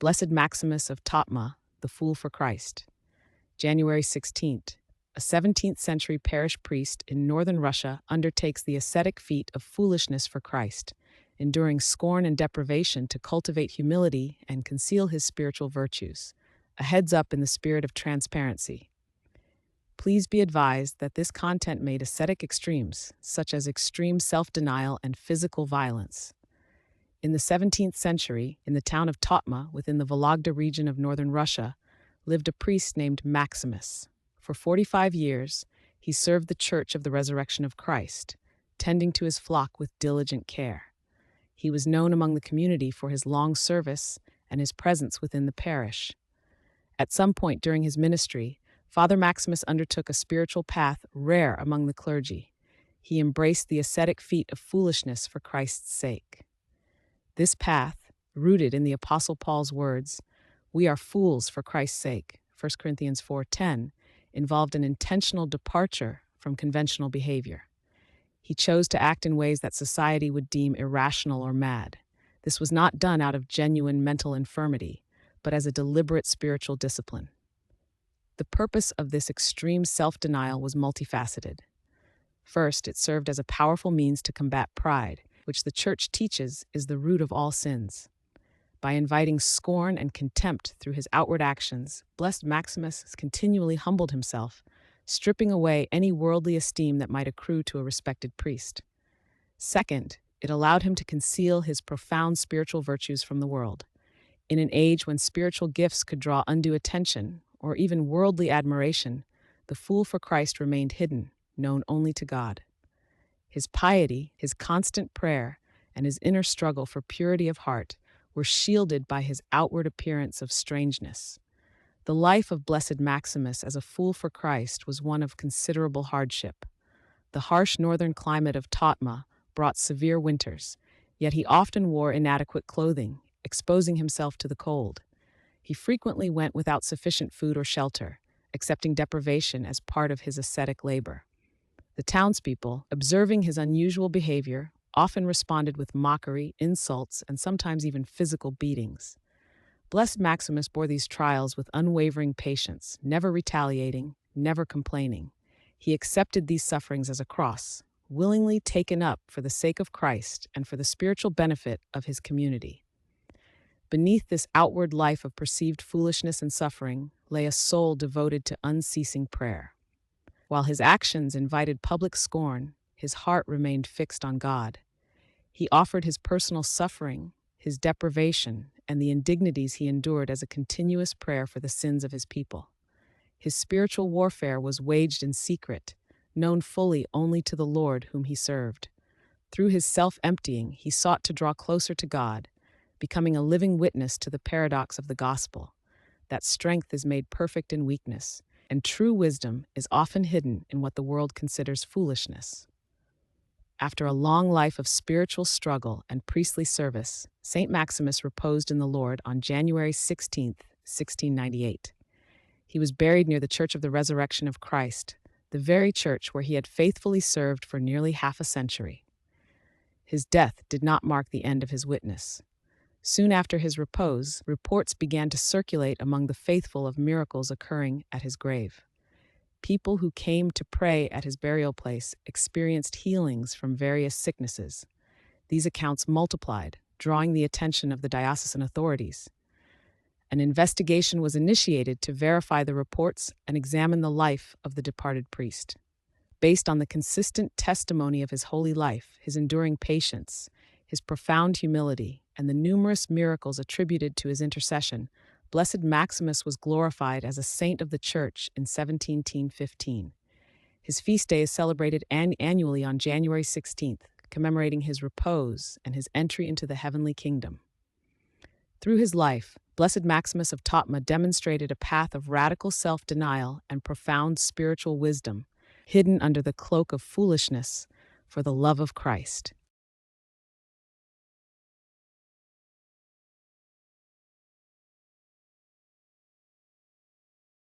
Blessed Maximus of Totma, the Fool for Christ. January 16th, a 17th-century parish priest in northern Russia undertakes the ascetic feat of foolishness for Christ, enduring scorn and deprivation to cultivate humility and conceal his spiritual virtues. A heads up in the spirit of transparency. Please be advised that this content made ascetic extremes, such as extreme self-denial and physical violence. In the 17th century, in the town of Totma, within the Vologda region of northern Russia, lived a priest named Maximus. For 45 years, he served the Church of the Resurrection of Christ, tending to his flock with diligent care. He was known among the community for his long service and his presence within the parish. At some point during his ministry, Father Maximus undertook a spiritual path rare among the clergy. He embraced the ascetic feat of foolishness for Christ's sake. This path, rooted in the Apostle Paul's words, "We are fools for Christ's sake," 1 Corinthians 4:10, involved an intentional departure from conventional behavior. He chose to act in ways that society would deem irrational or mad. This was not done out of genuine mental infirmity, but as a deliberate spiritual discipline. The purpose of this extreme self-denial was multifaceted. First, it served as a powerful means to combat pride, which the Church teaches is the root of all sins. By inviting scorn and contempt through his outward actions, Blessed Maximus continually humbled himself, stripping away any worldly esteem that might accrue to a respected priest. Second, it allowed him to conceal his profound spiritual virtues from the world. In an age when spiritual gifts could draw undue attention, or even worldly admiration, the fool for Christ remained hidden, known only to God. His piety, his constant prayer, and his inner struggle for purity of heart were shielded by his outward appearance of strangeness. The life of Blessed Maximus as a fool for Christ was one of considerable hardship. The harsh northern climate of Totma brought severe winters, yet he often wore inadequate clothing, exposing himself to the cold. He frequently went without sufficient food or shelter, accepting deprivation as part of his ascetic labor. The townspeople, observing his unusual behavior, often responded with mockery, insults, and sometimes even physical beatings. Blessed Maximus bore these trials with unwavering patience, never retaliating, never complaining. He accepted these sufferings as a cross, willingly taken up for the sake of Christ and for the spiritual benefit of his community. Beneath this outward life of perceived foolishness and suffering lay a soul devoted to unceasing prayer. While his actions invited public scorn, his heart remained fixed on God. He offered his personal suffering, his deprivation, and the indignities he endured as a continuous prayer for the sins of his people. His spiritual warfare was waged in secret, known fully only to the Lord whom he served. Through his self-emptying, he sought to draw closer to God, becoming a living witness to the paradox of the gospel, that strength is made perfect in weakness, and true wisdom is often hidden in what the world considers foolishness. After a long life of spiritual struggle and priestly service, St. Maximus reposed in the Lord on January 16th, 1698. He was buried near the Church of the Resurrection of Christ, the very church where he had faithfully served for nearly half a century. His death did not mark the end of his witness. Soon after his repose, reports began to circulate among the faithful of miracles occurring at his grave. People who came to pray at his burial place experienced healings from various sicknesses. These accounts multiplied, drawing the attention of the diocesan authorities. An investigation was initiated to verify the reports and examine the life of the departed priest. Based on the consistent testimony of his holy life, his enduring patience, his profound humility, and the numerous miracles attributed to his intercession, Blessed Maximus was glorified as a saint of the Church in 1715. His feast day is celebrated annually on January 16th, commemorating his repose and his entry into the heavenly kingdom. Through his life, Blessed Maximus of Totma demonstrated a path of radical self-denial and profound spiritual wisdom, hidden under the cloak of foolishness for the love of Christ.